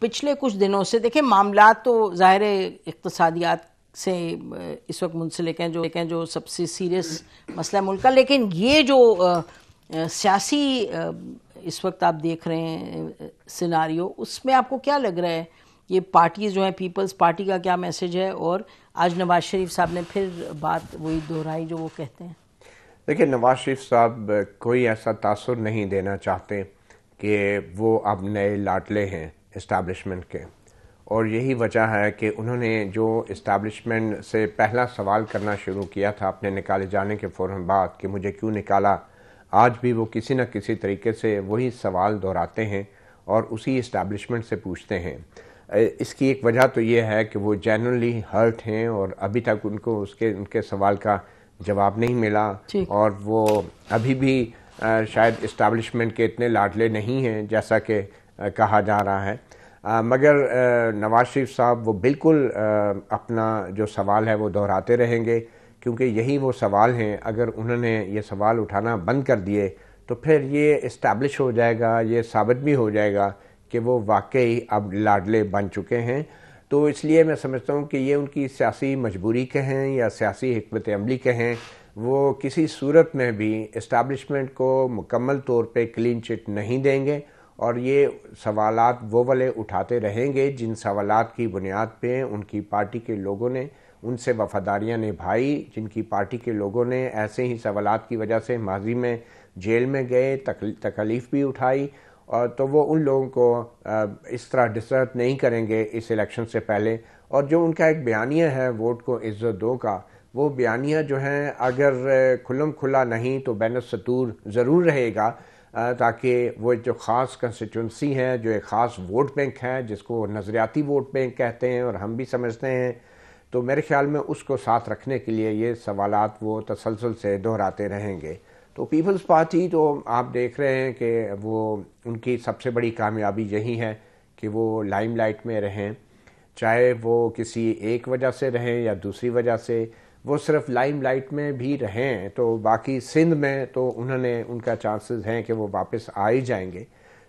پچھلے کچھ دنوں سے دیکھیں معاملات تو ظاہر اقتصادیات سے اس وقت منسلک ہیں جو سب سے سیریس مسئلہ ملک کا، لیکن یہ جو سیاسی اس وقت آپ دیکھ رہے ہیں سیناریو، اس میں آپ کو کیا لگ رہا ہے یہ پارٹیز جو ہیں، پیپلز پارٹی کا کیا میسج ہے؟ اور آج نواز شریف صاحب نے پھر بات وہی دہرائی جو وہ کہتے ہیں. دیکھیں، نواز شریف صاحب کوئی ایسا تاثر نہیں دینا چاہتے کہ وہ اب نئے لاڈلے ہیں اسٹیبلشمنٹ کے، اور یہی وجہ ہے کہ انہوں نے جو اسٹیبلشمنٹ سے پہلا سوال کرنا شروع کیا تھا اپنے نکالے جانے کے فوراً بعد کہ مجھے کیوں نکالا، آج بھی وہ کسی نہ کسی طریقے سے وہی سوال دہراتے ہیں اور اسی اسٹیبلشمنٹ سے پوچھتے ہیں. اس کی ایک وجہ تو یہ ہے کہ وہ جنرلی ہرٹ ہیں اور ابھی تک ان کو ان کے سوال کا جواب نہیں ملا، اور وہ ابھی بھی شاید اسٹیبلشمنٹ کے اتنے لاڈلے نہیں ہیں جیسا کہ کہا جا رہا ہے. مگر نواز شریف صاحب وہ بالکل اپنا جو سوال ہے وہ دہراتے رہیں گے، کیونکہ یہی وہ سوال ہیں. اگر انہوں نے یہ سوال اٹھانا بند کر دیے تو پھر یہ اسٹیبلش ہو جائے گا، یہ ثابت بھی ہو جائے گا کہ وہ واقعی اب لاڈلے بن چکے ہیں. تو اس لیے میں سمجھتا ہوں کہ یہ ان کی سیاسی مجبوری کہیں یا سیاسی حکمت عملی کہیں، وہ کسی صورت میں بھی اسٹیبلشمنٹ کو مکمل طور پہ کلین چٹ نہیں دیں گے، اور یہ سوالات وہ والے اٹھاتے رہیں گے جن سوالات کی بنیاد پہ ان کی پارٹی کے لوگوں نے ان سے وفاداریاں نبھائی، جن کی پارٹی کے لوگوں نے ایسے ہی سوالات کی وجہ سے ماضی میں جیل میں گئے، تکلیف بھی اٹھائی، اور تو وہ ان لوگوں کو اس طرح ڈسٹرب نہیں کریں گے اس الیکشن سے پہلے. اور جو ان کا ایک بیانیہ ہے ووٹ کو عزت دو کا، وہ بیانیہ جو ہیں اگر کھلم کھلا نہیں تو بین السطور ضرور رہے گا، تاکہ وہ جو خاص کنسٹیٹوئنسی ہے، جو ایک خاص ووٹ بینک ہے جس کو نظریاتی ووٹ بینک کہتے ہیں اور ہم بھی سمجھتے ہیں، تو میرے خیال میں اس کو ساتھ رکھنے کے لیے یہ سوالات وہ تسلسل سے دہراتے رہیں گے. تو پیپلز پارٹی تو آپ دیکھ رہے ہیں کہ وہ ان کی سب سے بڑی کامیابی یہی ہے کہ وہ لائم لائٹ میں رہیں، چاہے وہ کسی ایک وجہ سے رہیں یا دوسری وجہ سے. وہ صرف لائم لائٹ میں بھی رہیں تو باقی سندھ میں تو ان کا چانسز ہیں کہ وہ واپس آ ہی جائیں گے.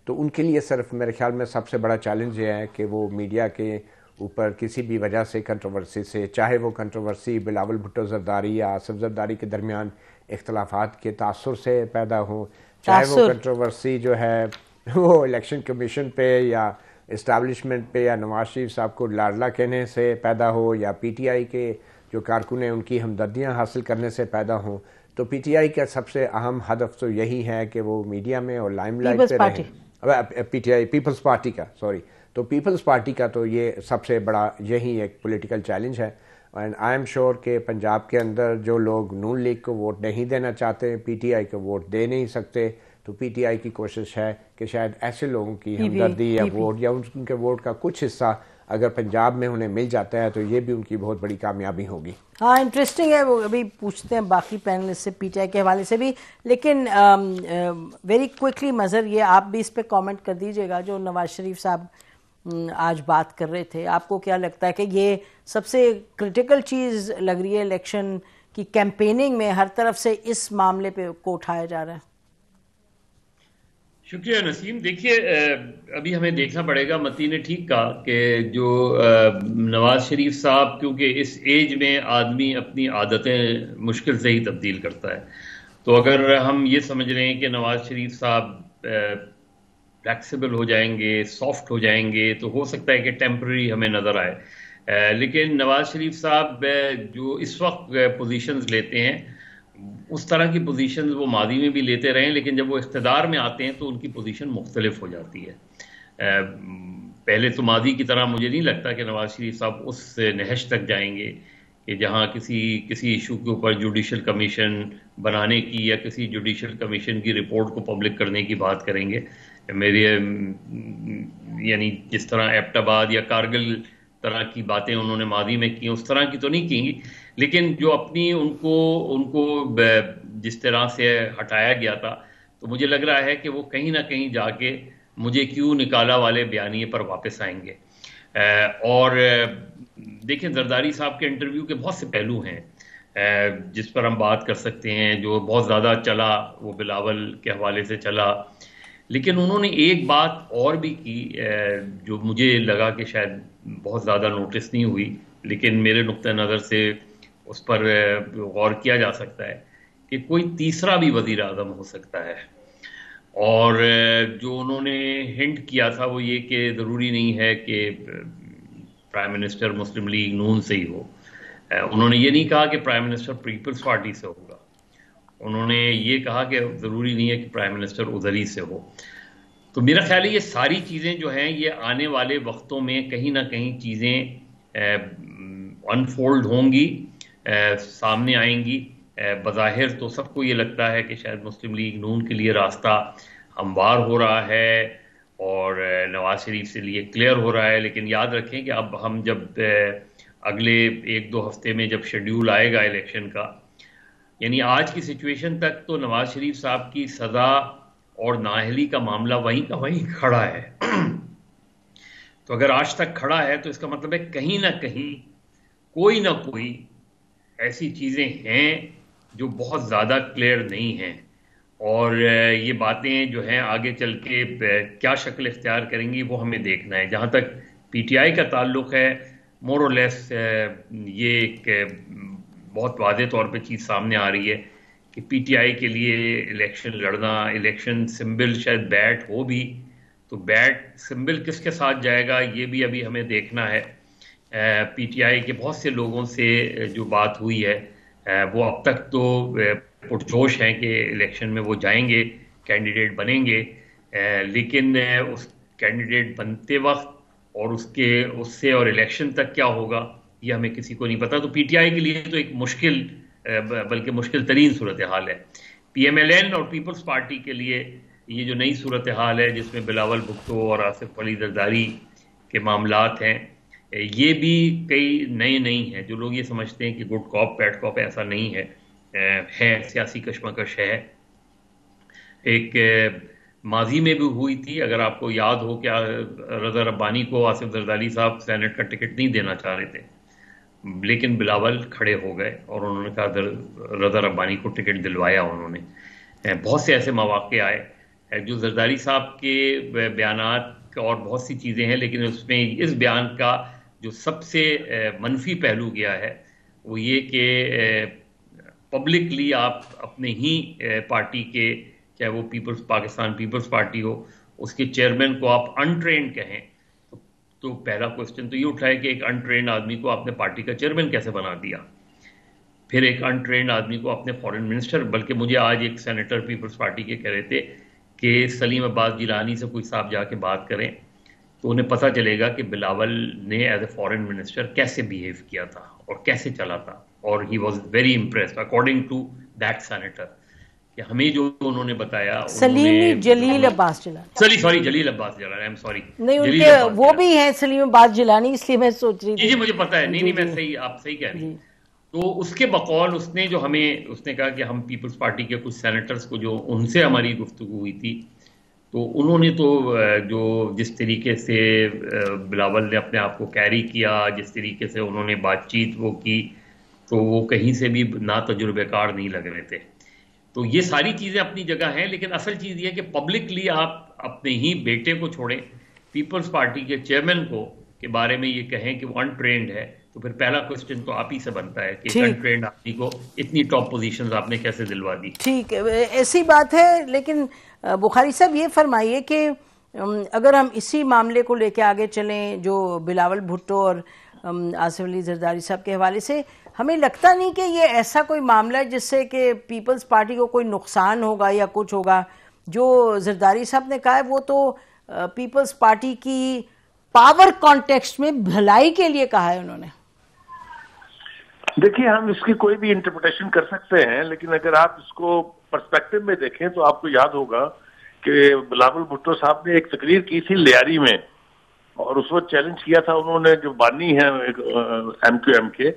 تو ان کے لیے صرف میرے خیال میں سب سے بڑا چیلنج یہ ہے کہ وہ میڈیا کے اوپر کسی بھی وجہ سے کنٹروورسی سے، چاہے وہ کنٹروورسی بلاول بھٹو زرداری یا آصف زرداری کے درمیان اختلافات کے تاثر سے پیدا ہو، چاہے وہ کنٹروورسی جو ہے وہ الیکشن کمیشن پہ یا اسٹیبلشمنٹ پہ یا نواز شریف صاحب کو لاڈلا کہنے سے پیدا ہو، یا پی ٹی آئی کے جو کارکن ہیں ان کی ہمدردیاں حاصل کرنے سے پیدا ہوں. تو پی ٹی آئی کا سب سے اہم ہدف تو یہی ہے کہ وہ میڈیا میں اور لائم لائٹ پہ رہیں. پی ٹی آئی پیپلز پارٹی کا تو پیپلز پارٹی کا تو یہ سب سے بڑا یہی ایک پولیٹیکل چیلنج ہے. اینڈ آئی ایم شیور کہ پنجاب کے اندر جو لوگ نون لیگ کو ووٹ نہیں دینا چاہتے، پی ٹی آئی کو ووٹ دے نہیں سکتے، تو پی ٹی آئی کی کوشش ہے کہ شاید ایسے لوگوں کی ہمدردی یا ووٹ یا ان کے ووٹ کا کچھ حصہ اگر پنجاب میں انہیں مل جاتا ہے تو یہ بھی ان کی بہت بڑی کامیابی ہوگی. ہاں انٹرسٹنگ ہے، وہ ابھی پوچھتے ہیں باقی پینلسٹ سے پی ٹی آئی کے حوالے سے بھی، لیکن ویری کوئکلی مظہر یہ آپ بھی اس پہ کامنٹ کر دیجئے گا. جو نواز شریف صاحب آج بات کر رہے تھے، آپ کو کیا لگتا ہے کہ یہ سب سے کرٹیکل چیز لگ رہی ہے الیکشن کی کیمپیننگ میں؟ ہر طرف سے اس معاملے پہ کو اٹھایا جا رہا ہے. شکریہ نسیم. دیکھیے، ابھی ہمیں دیکھنا پڑے گا، متی نے ٹھیک کہا کہ جو نواز شریف صاحب، کیونکہ اس ایج میں آدمی اپنی عادتیں مشکل سے ہی تبدیل کرتا ہے، تو اگر ہم یہ سمجھ رہے ہیں کہ نواز شریف صاحب فلیکسیبل ہو جائیں گے، سافٹ ہو جائیں گے، تو ہو سکتا ہے کہ ٹیمپرری ہمیں نظر آئے. لیکن نواز شریف صاحب جو اس وقت پوزیشنز لیتے ہیں، اس طرح کی پوزیشنز وہ ماضی میں بھی لیتے رہے، لیکن جب وہ اقتدار میں آتے ہیں تو ان کی پوزیشن مختلف ہو جاتی ہے. پہلے تو ماضی کی طرح مجھے نہیں لگتا کہ نواز شریف صاحب اس نہج تک جائیں گے کہ جہاں کسی ایشو کے اوپر جوڈیشل کمیشن بنانے کی یا کسی جوڈیشل کمیشن کی رپورٹ کو پبلک کرنے کی بات کریں گے. یعنی جس طرح ایبٹ آباد یا کارگل طرح کی باتیں انہوں نے ماضی میں کی، اس طرح کی تو نہیں کی، لیکن جو اپنی ان کو جس طرح سے ہٹایا گیا تھا، تو مجھے لگ رہا ہے کہ وہ کہیں نہ کہیں جا کے مجھے کیوں نکالا والے بیانیے پر واپس آئیں گے. اور دیکھیں، زرداری صاحب کے انٹرویو کے بہت سے پہلو ہیں جس پر ہم بات کر سکتے ہیں. جو بہت زیادہ چلا وہ بلاول کے حوالے سے چلا، لیکن انہوں نے ایک بات اور بھی کی جو مجھے لگا کہ شاید بہت زیادہ نوٹس نہیں ہوئی، لیکن میرے نقطہ نظر سے اس پر غور کیا جا سکتا ہے کہ کوئی تیسرا بھی وزیر اعظم ہو سکتا ہے. اور جو انہوں نے ہنٹ کیا تھا وہ یہ کہ ضروری نہیں ہے کہ پرائم منسٹر مسلم لیگ نون سے ہی ہو. انہوں نے یہ نہیں کہا کہ پرائم منسٹر پیپلز پارٹی سے ہوگا، انہوں نے یہ کہا کہ ضروری نہیں ہے کہ پرائم منسٹر ادھر ہی سے ہو. تو میرا خیال ہے یہ ساری چیزیں جو ہیں یہ آنے والے وقتوں میں کہیں نہ کہیں چیزیں انفولڈ ہوں گی، سامنے آئیں گی. بظاہر تو سب کو یہ لگتا ہے کہ شاید مسلم لیگ نون کے لیے راستہ ہموار ہو رہا ہے اور نواز شریف سے لیے کلیئر ہو رہا ہے، لیکن یاد رکھیں کہ اب ہم جب اگلے 1-2 ہفتے میں جب شیڈیول آئے گا الیکشن کا، یعنی آج کی سچویشن تک تو نواز شریف صاحب کی سزا اور نااہلی کا معاملہ وہیں کا وہیں کھڑا ہے. تو اگر آج تک کھڑا ہے تو اس کا مطلب ہے کہیں نہ کہیں کوئی نہ کوئی ایسی چیزیں ہیں جو بہت زیادہ کلیئر نہیں ہیں، اور یہ باتیں جو ہیں آگے چل کے کیا شکل اختیار کریں گی وہ ہمیں دیکھنا ہے. جہاں تک پی ٹی آئی کا تعلق ہے، مور اور لیس یہ ایک بہت واضح طور پہ چیز سامنے آ رہی ہے کہ پی ٹی آئی کے لیے الیکشن لڑنا، الیکشن سمبل شاید بیٹ ہو بھی، تو بیٹ سمبل کس کے ساتھ جائے گا یہ بھی ابھی ہمیں دیکھنا ہے. پی ٹی آئی کے بہت سے لوگوں سے جو بات ہوئی ہے وہ اب تک تو پرجوش ہیں کہ الیکشن میں وہ جائیں گے، کینڈیڈیٹ بنیں گے، لیکن اس کینڈیڈیٹ بنتے وقت اور اس سے اور الیکشن تک کیا ہوگا یہ ہمیں کسی کو نہیں پتا. تو پی ٹی آئی کے لیے تو ایک مشکل بلکہ مشکل ترین صورتحال ہے. پی ایم ایل این اور پیپلز پارٹی کے لیے یہ جو نئی صورتحال ہے جس میں بلاول بھٹو اور آصف علی زرداری کے معاملات ہیں، یہ بھی کئی نئے نہیں ہیں. جو لوگ یہ سمجھتے ہیں کہ گڈ کاپ بیڈ کاپ، ایسا نہیں ہے سیاسی کشمکش ہے. ایک ماضی میں بھی ہوئی تھی، اگر آپ کو یاد ہو کہ رضا ربانی کو آصف زرداری صاحب سینٹ کا ٹکٹ نہیں دینا چاہ رہے تھے، لیکن بلاول کھڑے ہو گئے اور انہوں نے کہا رضا ربانی کو ٹکٹ دلوایا انہوں نے. بہت سے ایسے مواقع آئے جو زرداری صاحب کے بیانات اور بہت سی چیزیں ہیں، لیکن اس میں اس بیان کا جو سب سے منفی پہلو گیا ہے وہ یہ کہ پبلکلی آپ اپنے ہی پارٹی کے، چاہے وہ پاکستان پیپلز پارٹی ہو، اس کے چیئرمین کو آپ انٹرینڈ کہیں، تو پہلا کوسچن تو یہ اٹھا ہے کہ ایک انٹرینڈ آدمی کو آپ نے پارٹی کا چیئرمین کیسے بنا دیا. پھر ایک انٹرینڈ آدمی کو آپ نے فارن منسٹر، بلکہ مجھے آج ایک سینیٹر پیپلز پارٹی کے کہہ رہے تھے کہ سلیم عباس جیلانی سے کوئی صاحب جا کے بات کریں تو انہیں پتہ چلے گا کہ بلاول نے ایز اے فارن منسٹر کیسے بیہیو کیا تھا اور کیسے چلا تھا. اور he was very impressed according to that senator کہ ہمیں جو انہوں نے بتایا. Jalil Abbas Jilani, sorry Jalil Abbas Jilani, I am sorry, نہیں ان کے وہ بھی ہیں سلیم عباس جیلانی، اس لیے میں سوچ رہی تھی. جی مجھے پتا ہے، نہیں میں صحیح، آپ صحیح کہہ رہی ہیں. تو اس کے بقول اس نے جو ہمیں اس نے کہا کہ ہم پیپلز پارٹی کے کچھ سینیٹرز کو جو ان سے ہماری گفتگو ہوئی تھی، تو انہوں نے تو جو جس طریقے سے بلاول نے اپنے آپ کو کیری کیا، جس طریقے سے انہوں نے بات چیت وہ کی، تو وہ کہیں سے بھی نا تجربے کار نہیں لگ رہے تھے. تو یہ ساری چیزیں اپنی جگہ ہیں، لیکن اصل چیز یہ کہ پبلکلی آپ اپنے ہی بیٹے کو چھوڑیں، پیپلز پارٹی کے چیئرمین کو کے بارے میں یہ کہیں کہ وہ انٹرینڈ ہے، تو پھر پہلا کوسچن تو آپ ہی سے بنتا ہے کہ انٹرینڈ آدمی کو اتنی ٹاپ پوزیشنز آپ نے کیسے دلوا دی. ٹھیک ہے، ایسی بات ہے. لیکن بخاری صاحب یہ فرمائیے کہ اگر ہم اسی معاملے کو لے کے آگے چلیں جو بلاول بھٹو اور آصف علی زرداری صاحب کے حوالے سے، ہمیں لگتا نہیں کہ یہ ایسا کوئی معاملہ ہے جس سے کہ پیپلز پارٹی کو کوئی نقصان ہوگا یا کچھ ہوگا. جو زرداری صاحب نے کہا ہے وہ تو پیپلز پارٹی کی پاور کانٹیکسٹ میں بھلائی کے لیے کہا ہے انہوں نے. دیکھیے ہم اس کی کوئی بھی انٹرپریٹیشن کر سکتے ہیں، لیکن اگر آپ اس کو پرسپیکٹو میں دیکھیں تو آپ کو یاد ہوگا کہ بلاول بھٹو صاحب نے ایک تقریر کی تھی لیاری میں، اور اس وقت چیلنج کیا تھا انہوں نے، جو بانی ہیں ایم کیو ایم کے،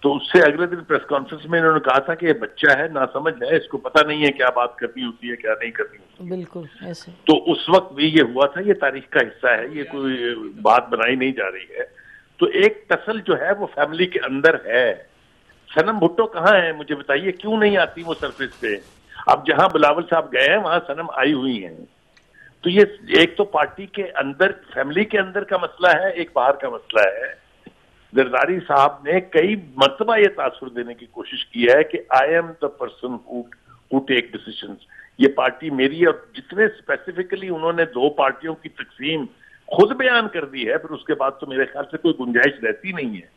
تو اس سے اگلے دن پریس کانفرنس میں انہوں نے کہا تھا کہ یہ بچہ ہے، ناسمجھ ہے، اس کو پتہ نہیں ہے کیا بات کرنی ہوتی ہے کیا نہیں کرنی ہوتی. بالکل ایسے. تو اس وقت بھی یہ ہوا تھا، یہ تاریخ کا حصہ ہے، یہ کوئی بات بنائی نہیں جا رہی ہے. تو ایک ٹسل جو ہے وہ فیملی کے اندر ہے. صنم بھٹو کہاں ہے مجھے بتائیے، کیوں نہیں آتی وہ سرفیس پہ؟ اب جہاں بلاول صاحب گئے ہیں وہاں صنم آئی ہوئی ہیں. تو یہ ایک تو پارٹی کے اندر فیملی کے اندر کا مسئلہ ہے، ایک باہر کا مسئلہ ہے۔ زرداری صاحب نے کئی مرتبہ یہ تاثر دینے کی کوشش کی ہے کہ I am the person who take decisions, یہ پارٹی میری، اور جتنے اسپیسیفکلی انہوں نے دو پارٹیوں کی تقسیم خود بیان کر دی ہے، پھر اس کے بعد تو میرے خیال سے کوئی گنجائش رہتی نہیں ہے۔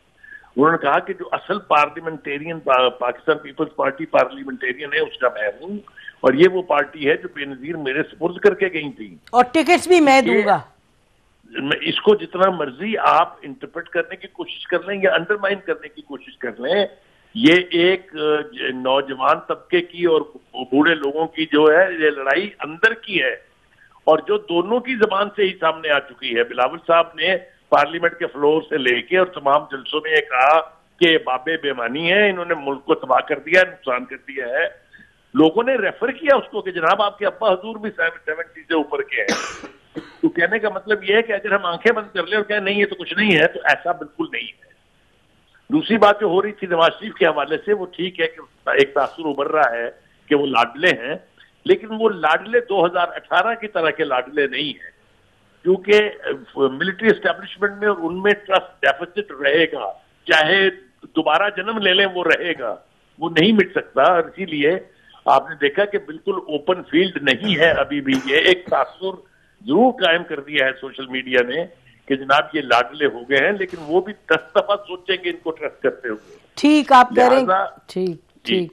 انہوں نے کہا کہ جو اصل پارلیمنٹیرین پاکستان پیپلز پارٹی پارلیمنٹیرین ہے اس کا میں ہوں، اور یہ وہ پارٹی ہے جو بے نظیر میرے سپرد کر کے گئی تھی، اور ٹکٹس بھی میں دوں گا۔ اس کو جتنا مرضی آپ انٹرپریٹ کرنے کی کوشش کر لیں یا انڈرمائن کرنے کی کوشش کر لیں، یہ ایک نوجوان طبقے کی اور بوڑھے لوگوں کی جو ہے یہ لڑائی اندر کی ہے، اور جو دونوں کی زبان سے ہی سامنے آ چکی ہے۔ بلاول صاحب نے پارلیمنٹ کے فلور سے لے کے اور تمام جلسوں میں یہ کہا کہ یہ بابے بےمانی ہیں، انہوں نے ملک کو تباہ کر دیا، نقصان کر دیا ہے۔ لوگوں نے ریفر کیا اس کو کہ جناب آپ کے ابا حضور بھی 70 سے اوپر کے ہیں۔ تو کہنے کا مطلب یہ ہے کہ اگر ہم آنکھیں بند کر لیں اور کہیں نہیں یہ تو کچھ نہیں ہے، تو ایسا بالکل نہیں ہے۔ دوسری بات جو ہو رہی تھی نواز شریف کے حوالے سے، وہ ٹھیک ہے کہ ایک تاثر ابھر رہا ہے کہ وہ لاڈلے ہیں، لیکن وہ لاڈلے 2018 کی طرح کے لاڈلے نہیں ہیں، کیونکہ ملٹری اسٹیبلشمنٹ میں اور ان میں ٹرسٹ ڈیفیسٹ رہے گا، چاہے دوبارہ جنم لے لیں وہ رہے گا، وہ نہیں مٹ سکتا۔ اور اسی لیے آپ نے دیکھا کہ بالکل اوپن فیلڈ نہیں ہے ابھی بھی۔ یہ ایک تاثر ضرور قائم کر دیا ہے سوشل میڈیا نے کہ جناب یہ لاڈلے ہو گئے ہیں، لیکن وہ بھی 10 دفعہ سوچیں گے ان کو ٹرسٹ کرتے ہوئے۔ ٹھیک آپ کہہ رہے ہیں، ٹھیک ٹھیک۔